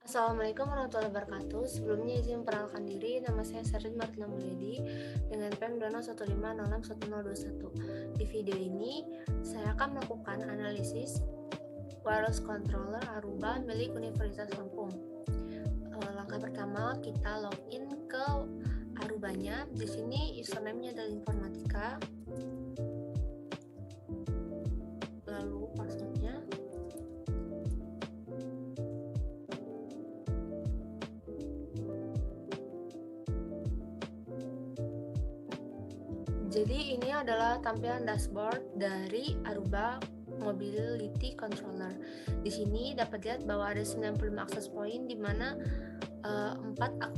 Assalamualaikum warahmatullahi wabarakatuh. Sebelumnya izin memperkenalkan diri, nama saya Sarin Martina Mulyadi dengan PEM Dono 150611021. Di video ini, saya akan melakukan analisis wireless controller Aruba milik Universitas Lampung. Langkah pertama, kita login ke Arubanya. Di sini username-nya adalah informatika, lalu password-nya. Jadi ini adalah tampilan dashboard dari Aruba Mobility Controller. Di sini dapat lihat bahwa ada 95 access point, di mana 95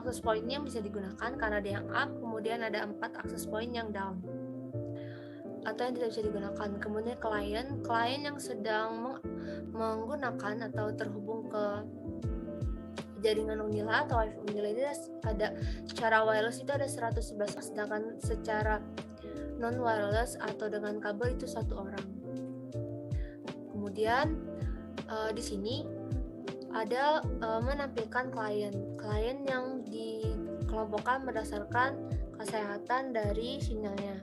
access point yang bisa digunakan karena ada yang up, kemudian ada 4 access point yang down atau yang tidak bisa digunakan. Kemudian klien yang sedang menggunakan atau terhubung ke jaringan Unila atau WiFi Unila ini ada secara wireless itu ada 111, sedangkan secara non wireless atau dengan kabel itu 1 orang. Kemudian di sini ada menampilkan klien yang dikelompokkan berdasarkan kesehatan dari sinyalnya.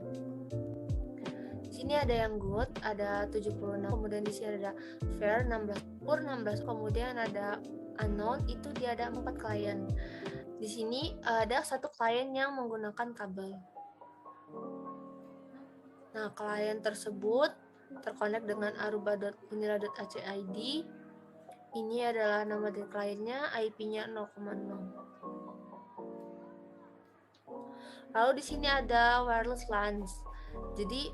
Di sini ada yang good, ada 76, kemudian di sini ada fair 16, poor 16, kemudian ada unknown, itu dia ada 4 klien. Di sini ada 1 klien yang menggunakan kabel. Nah, klien tersebut terkonek dengan aruba.unila.ac.id. Ini adalah nama dari kliennya, IP-nya 0,0. Lalu di sini ada wireless LAN. Jadi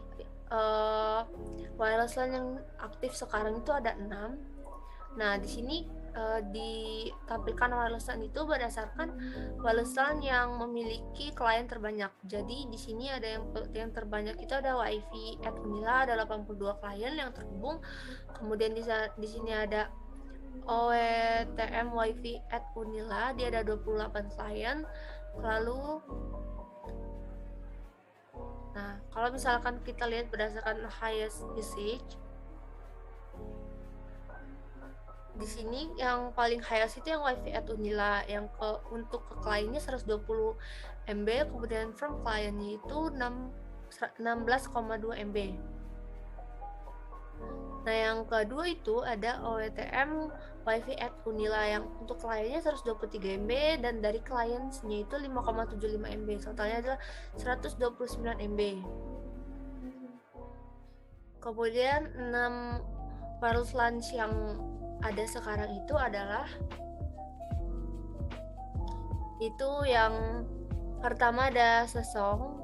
wireless LAN yang aktif sekarang itu ada 6. Nah, di sini ditampilkan wireless LAN itu berdasarkan wireless LAN yang memiliki klien terbanyak. Jadi di sini ada yang terbanyak itu ada WiFi at Unila, ada 82 klien yang terhubung. Kemudian di sini ada OETM WiFi at Unila, dia ada 28 klien. Lalu kalau misalkan kita lihat berdasarkan highest usage, di sini yang paling highest itu yang WiFi at Unila, yang untuk ke kliennya 120 MB, kemudian from kliennya itu 16,2 MB. Nah, yang kedua itu ada OETM WiFi at Unila yang untuk kliennya 123 MB dan dari kliennya itu 5,75 MB. Totalnya adalah 129 MB. Kemudian 6 wireless LAN yang ada sekarang itu adalah yang pertama ada Sesong,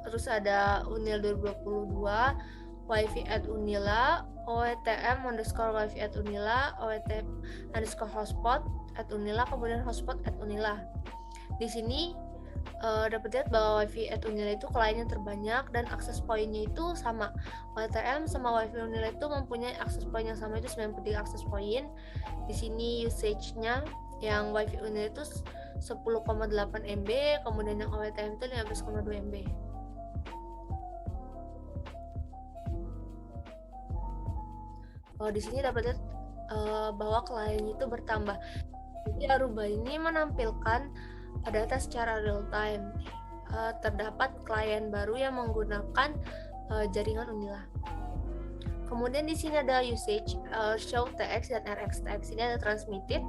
terus ada Unil 2022, WiFi at Unila, OETM underscore WiFi at Unila, OETM underscore hotspot at Unila, kemudian hotspot at Unila. Di sini dapat lihat bahwa WiFi at Unila itu kliennya terbanyak dan akses poinnya itu sama. OETM sama WiFi Unila itu mempunyai akses poin yang sama, itu 93 akses poin. Di sini usage-nya yang WiFi Unila itu 10,8 MB, kemudian yang OETM itu 15,2 MB. Di sini dapat lihat bahwa klien itu bertambah. Jadi Aruba ini menampilkan data secara real time. Terdapat klien baru yang menggunakan jaringan Unila. Kemudian di sini ada usage, show TX dan RX. TX ini ada transmitted,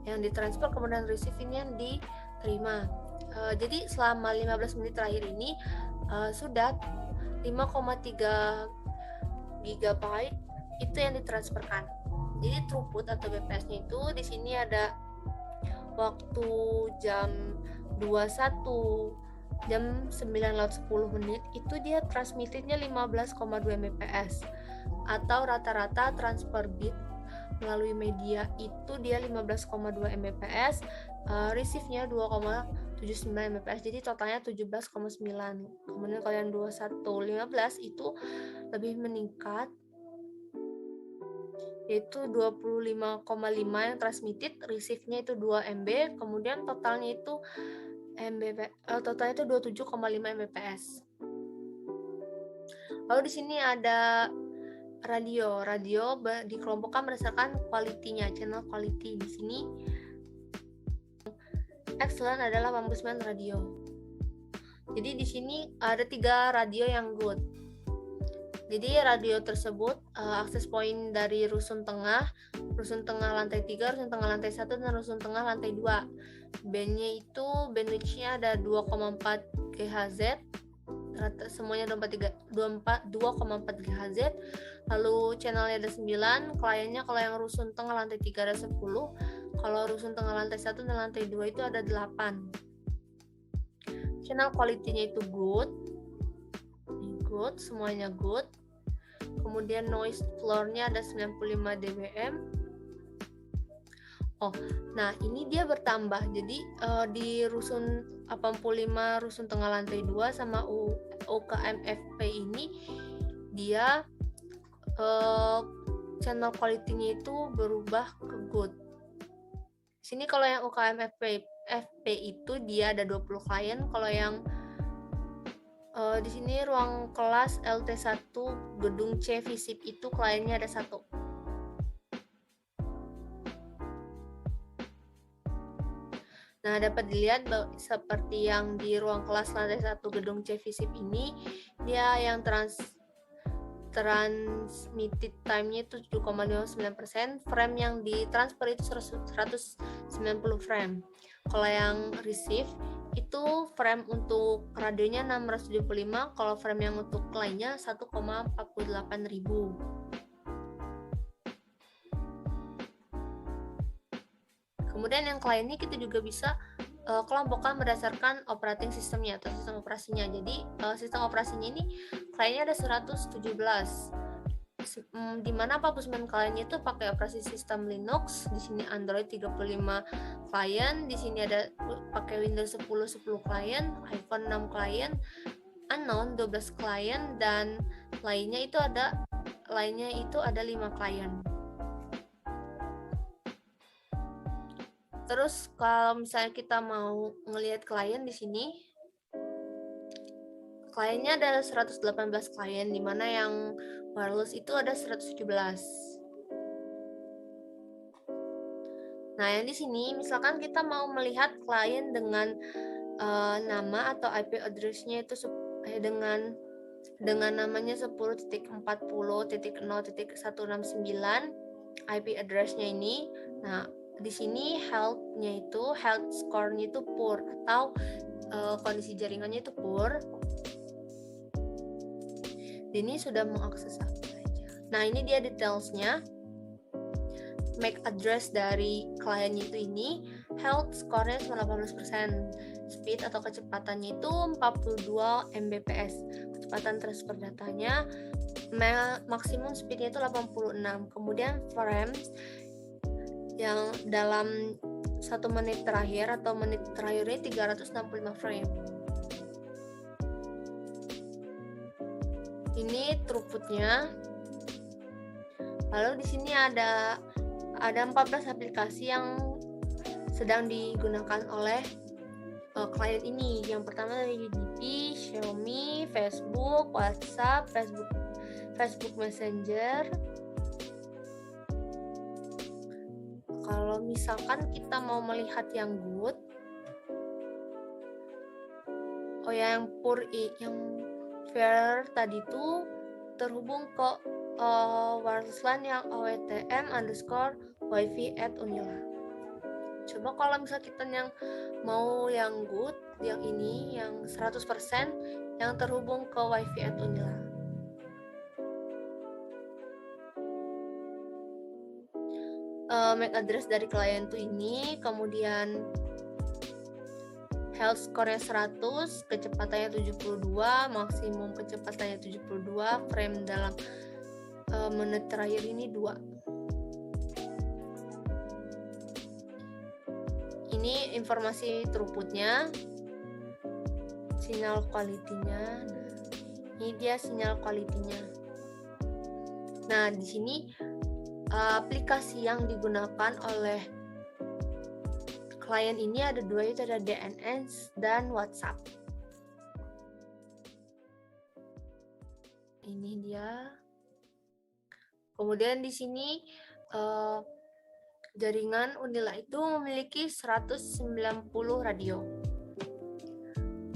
yang ditransfer, kemudian receive ini yang diterima. Jadi selama 15 menit terakhir ini sudah 5,3 GB itu yang ditransferkan. Jadi throughput atau BPS-nya itu di sini ada waktu jam 21 jam 9:10 itu dia transmitted-nya 15,2 Mbps, atau rata-rata transfer bit melalui media itu dia 15,2 Mbps, receive-nya 2,79 Mbps, jadi totalnya 17,9. Kemudian kalau yang 21:15 itu lebih meningkat, yaitu 25,5 yang transmitted, receive-nya itu 2 MB, kemudian totalnya itu totalnya itu 27,5 Mbps. Lalu di sini ada radio dikelompokkan berdasarkan kualitinya, channel quality. Di sini excellent adalah 89 radio. Jadi di sini ada 3 radio yang good. Jadi radio tersebut akses point dari rusun tengah lantai 3, rusun tengah lantai 1, dan rusun tengah lantai 2. Bandwidth-nya ada 2,4 GHz. Semuanya 2,4 GHz. Lalu channelnya ada 9, kliennya kalau yang rusun tengah lantai 3 ada 10, kalau rusun tengah lantai 1 dan lantai 2 itu ada 8. Channel quality-nya itu good, semuanya good. Kemudian noise floor-nya ada 95 dBm. Nah ini dia bertambah. Jadi di rusun 85 rusun tengah lantai 2 sama UKM-FP ini dia channel quality-nya itu berubah ke good. Sini kalau yang UKM-FP itu dia ada 20 klien. Kalau yang di sini ruang kelas LT1 gedung C Visip itu kliennya ada 1. Nah, dapat dilihat seperti yang di ruang kelas lantai 1 gedung C Visip ini, dia yang transmitted time-nya itu 7,59%, frame yang ditransfer itu 190 frame. Kalau yang receive itu frame untuk radionya 675, kalau frame yang untuk lainnya 1,48.000. Kemudian yang kliennya kita juga bisa kelompokkan berdasarkan operating sistemnya atau sistem operasinya. Jadi sistem operasinya ini kliennya ada 117. Di mana 49 kliennya itu pakai operasi sistem Linux. Di sini Android 35 klien, di sini ada pakai Windows 10 klien, iPhone 6 klien, unknown 12 klien, dan lainnya itu ada 5 klien. Terus kalau misalnya kita mau ngelihat klien di sini, kliennya ada 118 klien, di mana yang wireless itu ada 117. Nah, yang di sini misalkan kita mau melihat klien dengan nama atau IP address-nya itu dengan namanya 10.40.0.169 IP address-nya ini. Nah, di sini health score-nya itu poor atau kondisi jaringannya itu poor. Ini sudah mengakses apa saja. Nah, ini dia detailsnya. MAC address dari kliennya itu ini, health score-nya 18%, speed atau kecepatannya itu 42 Mbps, kecepatan transfer datanya, maksimum speednya itu 86. Kemudian frames yang dalam 1 menit terakhir atau menit terakhirnya 365 frame. Ini throughput-nya. Lalu di sini ada 14 aplikasi yang sedang digunakan oleh klien ini. Yang pertama dari UDP, Xiaomi, Facebook, WhatsApp, Facebook Messenger. Kalau misalkan kita mau melihat yang good, yang poor, yang fair tadi itu terhubung ke wireless LAN yang awtm_wifi@unila. Coba kalau misalnya kita yang mau yang good, yang ini yang 100% yang terhubung ke wifi@unila. MAC address dari klien itu ini, kemudian health score-nya 100, kecepatannya 72, maksimum kecepatannya 72, frame dalam menit terakhir ini 2. Ini informasi throughput-nya, sinyal quality-nya. Ini dia sinyal quality-nya. Nah, di sini aplikasi yang digunakan oleh klien ini ada 2, yaitu ada DNS dan WhatsApp. Ini dia. Kemudian di sini jaringan Unila itu memiliki 190 radio.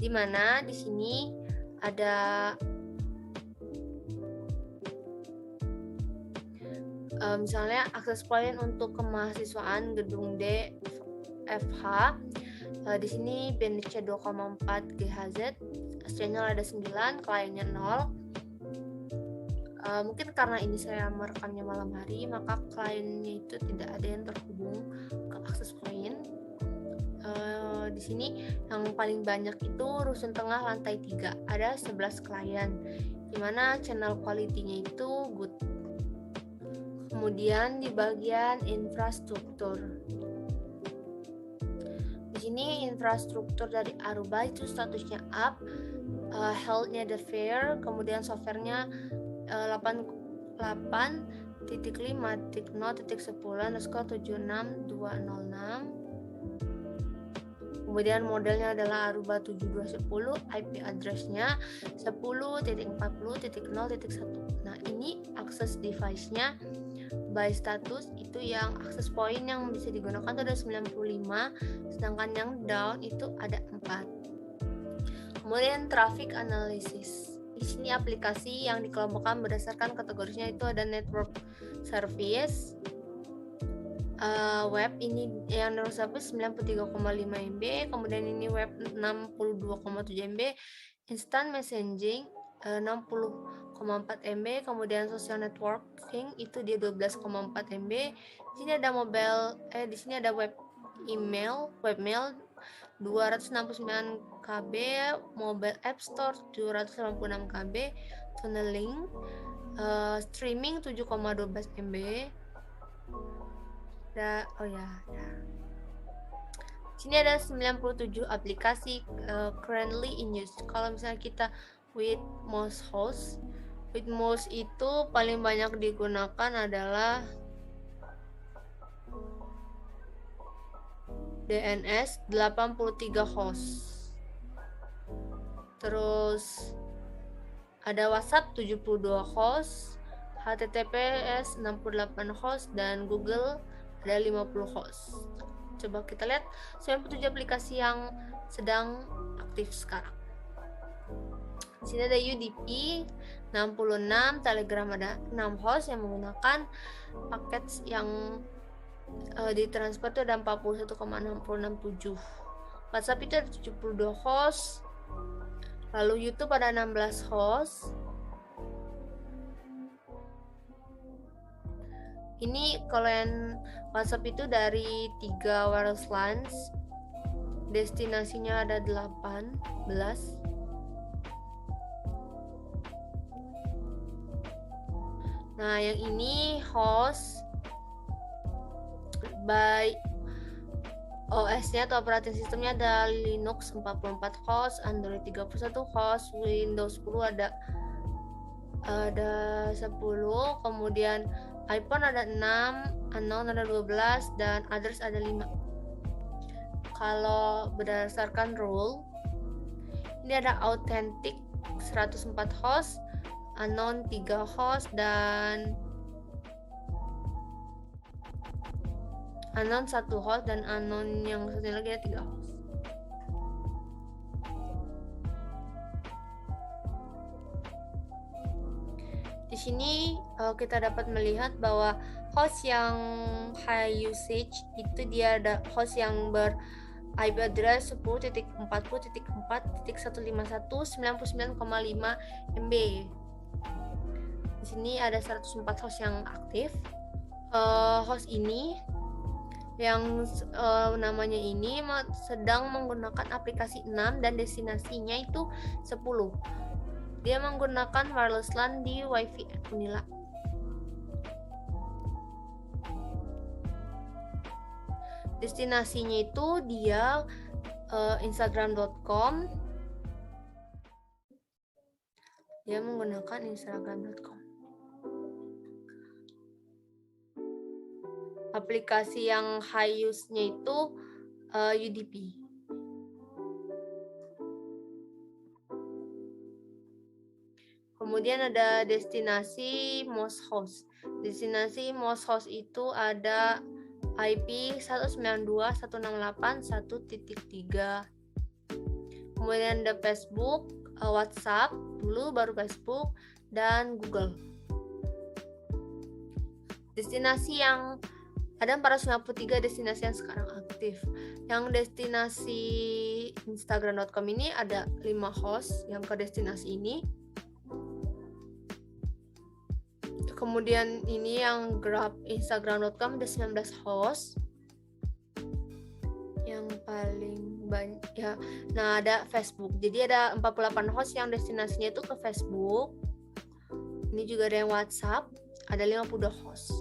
Di mana di sini ada misalnya akses point untuk kemahasiswaan gedung D FH. Di sini bandwidth-nya 2,4 GHz, channel ada 9, kliennya 0. Mungkin karena ini saya merekamnya malam hari, maka kliennya itu tidak ada yang terhubung ke akses point. Di sini yang paling banyak itu rusun tengah lantai 3, ada 11 klien, dimana channel quality-nya itu good. Kemudian di bagian infrastruktur, di sini infrastruktur dari Aruba itu statusnya up, health-nya the fair, kemudian software-nya 88.5.0.10_76.206. Kemudian modelnya adalah Aruba 7210, IP address-nya 10.40.0.1. Nah, ini akses device-nya by status itu yang akses point yang bisa digunakan itu ada 95, sedangkan yang down itu ada 4. Kemudian traffic analysis. Di sini aplikasi yang dikelompokkan berdasarkan kategorinya itu ada network service, web ini yang network service 93,5 MB, kemudian ini web 62,7 MB, instant messaging 60,4 MB, kemudian social networking itu dia 12,4 MB. Di sini ada di sini ada webmail 269 KB, mobile app store 786 KB, tunneling, streaming 7,12 MB. Sini ada 97 aplikasi currently in use. Kalau misalnya kita with most itu paling banyak digunakan adalah DNS 83 host. Terus ada WhatsApp 72 host, HTTPS 68 host, dan Google ada 50 host. Coba kita lihat 97 aplikasi yang sedang aktif sekarang. Di sini ada UDP 66, Telegram ada 6 host yang menggunakan paket yang ditransfer itu ada 41,667. WhatsApp itu ada 72 host. Lalu YouTube ada 16 host. Ini kalau yang WhatsApp itu dari 3 wireless lines, destinasinya ada 18. Nah, yang ini host by OS-nya atau operating sistemnya ada Linux 44 host, Android 31 host, Windows 10 ada 10, kemudian iPhone ada 6, Unknown ada 12, dan Others ada 5. Kalau berdasarkan rule, ini ada Authentic 104 host, Unknown 3 host, dan Unknown 1 host, dan Unknown yang satunya lagi ada 3 host. Di sini kita dapat melihat bahwa host yang high usage itu dia ada host yang ber IP address 10.40.4.151 99,5 MB. Di sini ada 104 host yang aktif. Host ini yang namanya ini sedang menggunakan aplikasi 6 dan destinasinya itu 10. Dia menggunakan wireless LAN di Wi-Fi Unila. Destinasinya itu dia instagram.com. Dia menggunakan instagram.com. Aplikasi yang high use-nya itu UDP. Kemudian ada destinasi most host. Destinasi most host itu ada IP 192.168.1.3. Kemudian ada Facebook, WhatsApp, dulu baru Facebook, dan Google. Destinasi yang ada 453 destinasi yang sekarang aktif. Yang destinasi Instagram.com ini ada 5 host yang ke destinasi ini. Kemudian ini yang Grab Instagram.com ada 19 host. Yang paling banyak ya. Nah, ada Facebook. Jadi ada 48 host yang destinasinya itu ke Facebook. Ini juga ada yang WhatsApp, ada 52 host.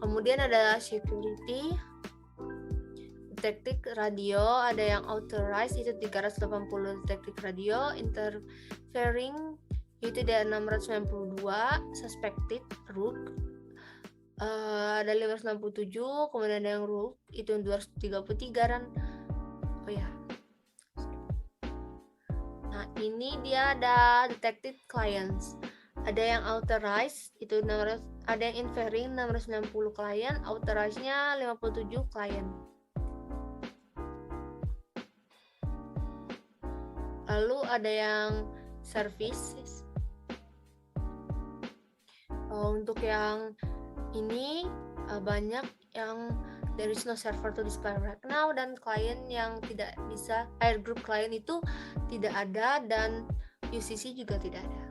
Kemudian ada security, detektif radio, ada yang authorized itu 380 detektif radio, interfering itu ada 692, suspected rogue ada 567, kemudian ada yang rogue itu 233 dan nah ini dia ada detected clients, ada yang authorized itu 600, ada yang inferring 690 klien, authorized-nya 57 klien. Lalu ada yang services. Untuk yang ini banyak yang there is no server to display right now, dan klien yang tidak bisa group klien itu tidak ada, dan UCC juga tidak ada.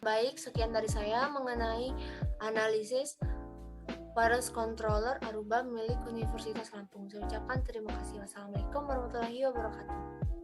Baik, sekian dari saya mengenai analisis virus controller Aruba milik Universitas Lampung. Saya ucapkan terima kasih. Wassalamualaikum warahmatullahi wabarakatuh.